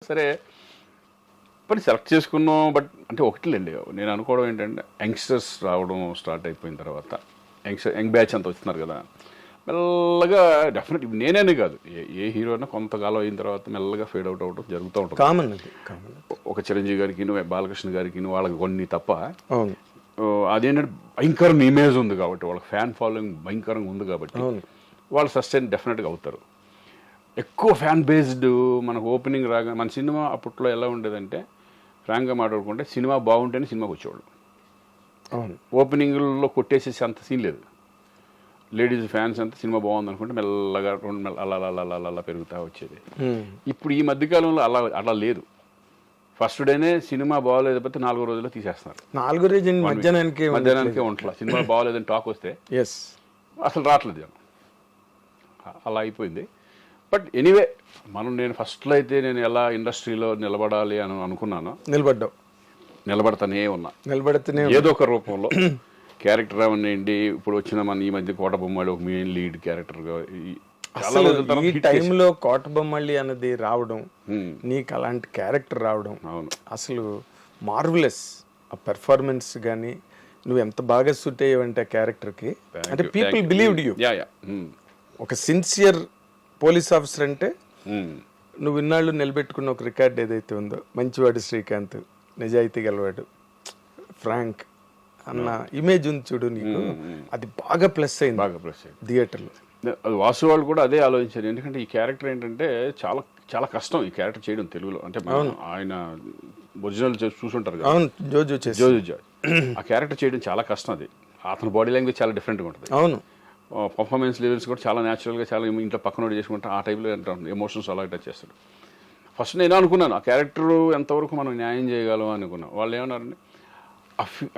సరే మరి సెలెక్ట్ చేసుకున్నాం. బట్ అంటే ఒకటిలేండి, నేను అనుకోవడం ఏంటంటే యంగ్స్టర్స్ రావడం స్టార్ట్ అయిపోయిన తర్వాత యంగ్ బ్యాచ్ అంతా వస్తున్నారు కదా, మెల్లగా డెఫినెట్ నేనే కాదు ఏ హీరో అయినా కొంతకాలం అయిన తర్వాత మెల్లగా ఫేడ్ అవుట్ అవ్వడం జరుగుతూ ఉంటుంది. కామన్. ఒక చిరంజీవి గారికి బాలకృష్ణ గారికి వాళ్ళకి కొన్ని తప్ప అదేంటంటే భయంకరంగా ఇమేజ్ ఉంది కాబట్టి, వాళ్ళకి ఫ్యాన్ ఫాలోయింగ్ భయంకరంగా ఉంది కాబట్టి వాళ్ళు సస్టైన్ డెఫినెట్గా అవుతారు. ఎక్కువ ఫ్యాన్ బేస్డ్ మనకు ఓపెనింగ్ రాగా మన సినిమా అప్పట్లో ఎలా ఉండేదంటే ఫ్రాంక్గా మాట్లాడుకుంటే సినిమా బాగుంటేనే సినిమాకి వచ్చేవాళ్ళు. ఓపెనింగ్లో కొట్టేసేసి అంత సీన్ లేదు. లేడీస్ ఫ్యాన్స్ అంతా సినిమా బాగుంది అనుకుంటే మెల్లగా అలా పెరుగుతూ వచ్చేది. ఇప్పుడు ఈ మధ్యకాలంలో అలా లేదు. ఫస్ట్ డేనే సినిమా బాగోలేకపోతే 4వ రోజుల్లో తీసేస్తున్నారు. 4వ రోజు మధ్యాహ్నానికే ఉంట్లా సినిమా బాగోలేదని టాక్ వస్తే అసలు రావట్లేదు జనం. అలా అయిపోయింది. బట్ ఎనీవే నేను ఫస్ట్లో అయితే నేను ఎలా ఇండస్ట్రీలో నిలబడాలి అని అనుకున్నాను, నిలబడతానే ఉన్నా. ఏదో ఒక రూపంలో క్యారెక్టర్ అవనండి. ఇప్పుడు వచ్చిన మన ఈ మధ్య కోట బొమ్మాళి ఒక మెయిన్ లీడ్ క్యారెక్టర్గా ఈ టైంలో కోట బొమ్మాళి అన్నది రావడం, నీకు అలాంటి క్యారెక్టర్ రావడం అసలు మార్వెలస్. ఆ పెర్ఫార్మెన్స్ కానీ నువ్వు ఎంత బాగా సూట్ అయ్యావంటే ఆ క్యారెక్టర్కి, అంటే పీపుల్ బిలీవ్డ్ యూ. ఒక సిన్సియర్ పోలీస్ ఆఫీసర్ అంటే నువ్వు ఇన్నాళ్ళు నిలబెట్టుకున్న ఒక రికార్డ్ ఏదైతే ఉందో, మంచివాడు శ్రీకాంత్, నిజాయితీ గలవాడు, ఫ్రాంక్ అన్న ఇమేజ్ ఉంది చూడు నీకు, అది బాగా ప్లస్ అయింది థియేటర్లో. అది వాసు వాళ్ళు కూడా అదే ఆలోచించారు. ఎందుకంటే ఈ క్యారెక్టర్ ఏంటంటే చాలా చాలా కష్టం ఈ క్యారెక్టర్ చేయడం తెలుగులో. అంటే ఆయన ఒరిజినల్ చూసుంటారు కదా, జోజు ఆ క్యారెక్టర్ చేయడం చాలా కష్టం. అది అతని బాడీ లాంగ్వేజ్ చాలా డిఫరెంట్గా ఉంటుంది. అవును, పర్ఫార్మెన్స్ లెవెల్స్ కూడా చాలా న్యాచురల్గా, చాలా ఇంట్లో పక్కన చేసుకుంటే ఆ టైప్లో ఎమోషన్స్ అలా టచ్ చేస్తాడు. ఫస్ట్ నేను అనుకున్నాను ఆ క్యారెక్టర్ ఎంతవరకు మనం న్యాయం చేయగలం అనుకున్నాను. వాళ్ళు ఏమన్నారంటే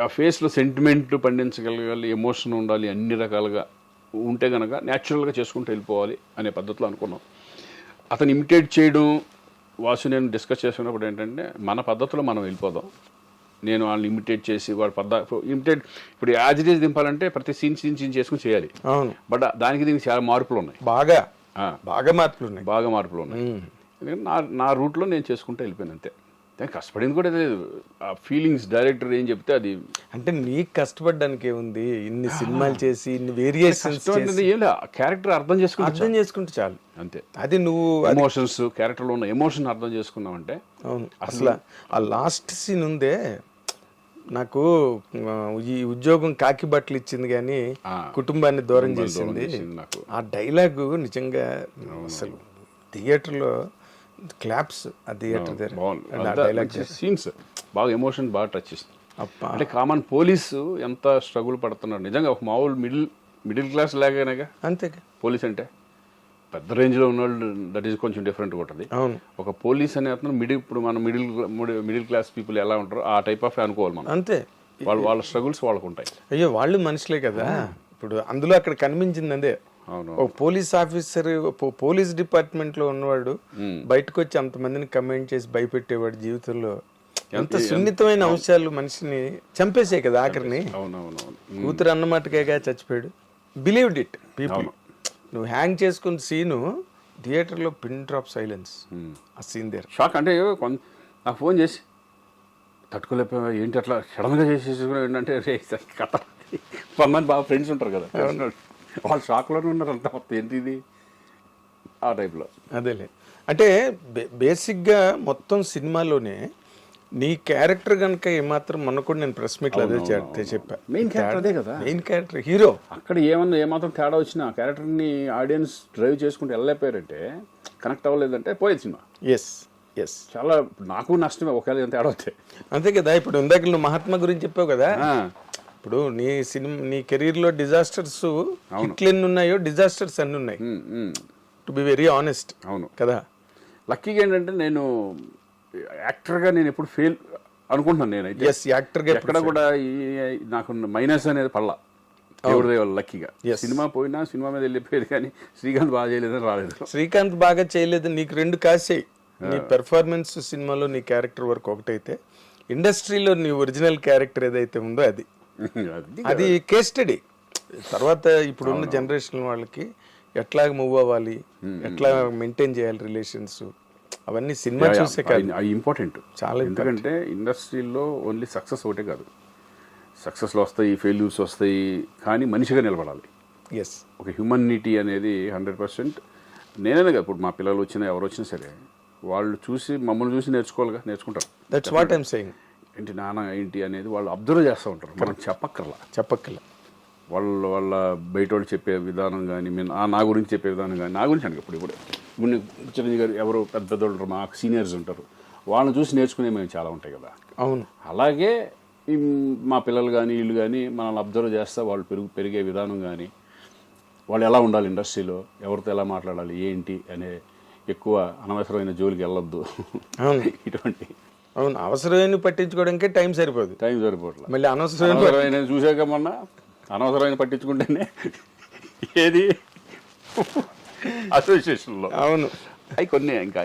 ఆ ఫేస్లో సెంటిమెంట్ పండించగలగాలి, ఎమోషన్ ఉండాలి, అన్ని రకాలుగా ఉంటే కనుక న్యాచురల్గా చేసుకుంటూ వెళ్ళిపోవాలి అనే పద్ధతిలో అనుకున్నాం. అతను ఇమిటేట్ చేయడం వాసు నేను డిస్కస్ చేసుకున్నప్పుడు ఏంటంటే మన పద్ధతిలో మనం వెళ్ళిపోదాం. నేను వాళ్ళని ఇమిటేట్ చేసి ఇమిటేట్ ఇప్పుడు యాజ్ ఇట్ ఈజ్ దింపాలంటే ప్రతి సీన్ చేసుకుని చేయాలి. బట్ దీనికి చాలా మార్పులు ఉన్నాయి, బాగా మార్పులు ఉన్నాయి. ఎందుకంటే నా రూట్లో నేను చేసుకుంటూ వెళ్ళిపోయాను అంతే. కష్టపడింది కూడా లేదు. ఆ ఫీలింగ్స్ డైరెక్టర్ ఏం చెప్తే అది. అంటే నీకు కష్టపడడానికి ఏముంది, ఇన్ని సినిమాలు చేసి ఇన్ని వేరియేషన్స్ క్యారెక్టర్ అర్థం చేసుకుంటే చాలు అంతే. అది నువ్వు ఎమోషన్స్, క్యారెక్టర్లో ఉన్న ఎమోషన్ అర్థం చేసుకున్నావంటే. అవును, అసలు ఆ లాస్ట్ సీన్ ఉందే, నాకు ఈ ఉద్యోగం కాకి బట్టలు ఇచ్చింది కానీ కుటుంబాన్ని దూరం చేసింది. ఆ డైలాగు నిజంగా అసలు థియేటర్లో క్లాప్స్. ఆ థియేటర్ దగ్గర సీన్స్ బాగా ఎమోషన్ బాగా టచ్ చేస్తుంది. అంటే కామన్ పోలీసు ఎంత స్ట్రగుల్ పడుతున్నాడు నిజంగా. ఒక మామూలు మిడిల్ క్లాస్ లాగానేగా అంతే పోలీస్ అంటే. పెద్ద రేంజ్లో ఉన్నవాళ్ళు దట్ ఈస్ కొంచెం డిఫరెంట్గా ఉంటుంది. ఒక పోలీస్ అనే అతను ఇప్పుడు మనం మిడిల్ క్లాస్ పీపుల్ ఎలా ఉంటారో ఆ టైప్ ఆఫ్ అనుకోవాలి మనం. అంతే, వాళ్ళ స్ట్రగుల్స్ వాళ్ళకు ఉంటాయి. అయ్యో వాళ్ళు మనుషులే కదా. ఇప్పుడు అందులో అక్కడ కనిపించింది అదే, ఒక పోలీస్ ఆఫీసర్ పోలీస్ డిపార్ట్మెంట్ లో ఉన్నవాడు బయటకు వచ్చి అంతమందిని కమెంట్ చేసి భయపెట్టేవాడు. జీవితంలో ఎంత సున్నితమైన అంశాలు మనిషిని చంపేసే కదా ఆఖరిని. కూతురు అన్నమాటకేగా చచ్చిపోయాడు. Believed it people. నువ్వు హ్యాంగ్ చేసుకున్న సీను థియేటర్లో పిన్ డ్రాప్ సైలెన్స్. ఆ సీన్ దగ్గర షాక్. అంటే నాకు ఫోన్ చేసి తట్టుకోలేకపోయా ఏంటి అట్లా సడన్గా చేసేసుకుని ఏంటంటే కథ 10 మంది బాగా ఫ్రెండ్స్ ఉంటారు కదా, వాళ్ళు షాక్లోనే ఉన్నారు అంతా. మొత్తం ఏంటి ఇది ఆ టైప్లో. అదేలే, అంటే బేసిక్గా మొత్తం సినిమాలోనే నీ క్యారెక్టర్ కనుక ఏమాత్రం మొన్న కూడా నేను ప్రెస్ మీట్లో అదే చెప్పా. మెయిన్ క్యారెక్టర్ అదే కదా, మెయిన్ క్యారెక్టర్ హీరో. అక్కడ ఏమాత్రం తేడా వచ్చినా క్యారెక్టర్ని ఆడియన్స్ డ్రైవ్ చేసుకుంటూ వెళ్ళలేకపోయారంటే, కనెక్ట్ అవ్వలేదంటే పోయేది సినిమా. ఎస్ చాలా నాకు నష్టమే ఒకవేళ ఎంత తేడా వస్తే. అంతే కదా. ఇప్పుడు ఇందాక నువ్వు మహాత్మా గురించి చెప్పావు కదా, ఇప్పుడు నీ కెరీర్లో డిజాస్టర్స్ హిట్లు ఎన్ని ఉన్నాయో డిజాస్టర్స్ అన్ని ఉన్నాయి. To be very honest. అవును కదా. లక్కీగా ఏంటంటే నేను యాక్టర్గా నేను ఎప్పుడు ఫెయిల్ అనుకుంటున్నాను. నేనైతే యాక్టర్గా ఎక్కడ కూడా నాకు మైనస్ అనేది పడలా, దేవుడి దయ వల్ల లక్కీగా. సినిమా పోయినా సినిమా మీద వెళ్ళిపోయేది, కానీ శ్రీకాంత్ బాగా చేయలేదని రాలేదు. శ్రీకాంత్ బాగా చేయలేదు, నీకు 2 కాసాయి. నీ పెర్ఫార్మెన్స్ సినిమాలో నీ క్యారెక్టర్ వరకు ఒకటైతే, ఇండస్ట్రీలో నీ ఒరిజినల్ క్యారెక్టర్ ఏదైతే ఉందో అది కేస్ స్టడీ. తర్వాత ఇప్పుడున్న జనరేషన్ వాళ్ళకి ఎట్లా మూవ్ అవ్వాలి, ఎట్లా మెయింటైన్ చేయాలి రిలేషన్స్, అవన్నీ సినిమా చూసే కాదు, అవి ఇంపార్టెంట్ చాలా ఎందుకంటే ఇండస్ట్రీలో ఓన్లీ సక్సెస్ ఒకటే కాదు, సక్సెస్లు వస్తాయి, ఫెయిల్యూర్స్ వస్తాయి, కానీ మనిషిగా నిలబడాలి. ఎస్, ఒక హ్యూమనిటీ అనేది 100%. నేనే కదా ఇప్పుడు మా పిల్లలు వచ్చినా ఎవరు వచ్చినా సరే వాళ్ళు చూసి మమ్మల్ని చూసి నేర్చుకుంటారు. That's what I'm saying. ఏంటి నాన్న ఏంటి అనేది వాళ్ళు అబ్జర్వ్ చేస్తూ ఉంటారు, మనం చెప్పక్కర్లా. వాళ్ళ బయట వాళ్ళు చెప్పే విధానం కానీ నా గురించి చెప్పే విధానం కానీ, నా గురించి అంటే ఇప్పుడు చిరంజీవి గారు ఎవరు పెద్దోళ్ళు ఉంటారు, మాకు సీనియర్స్ ఉంటారు, వాళ్ళని చూసి నేర్చుకునే మేము చాలా ఉంటాయి కదా. అవును, అలాగే మా పిల్లలు కానీ వీళ్ళు కానీ మనల్ని అబ్జర్వ్ చేస్తే వాళ్ళు పెరిగే విధానం కానీ, వాళ్ళు ఎలా ఉండాలి ఇండస్ట్రీలో, ఎవరితో ఎలా మాట్లాడాలి ఏంటి అనే ఎక్కువ అనవసరమైన జోలికి వెళ్ళొద్దు. అవును, ఇటువంటి అవును, అవసరమైన పట్టించుకోవడానికి టైం సరిపోవట్లేదు. మళ్ళీ అనవసరమైన చూసాక మొన్న అనవసరమైన పట్టించుకుంటేనే ఏది అసోసియేషన్లో అవును అవి కొన్ని ఇంకా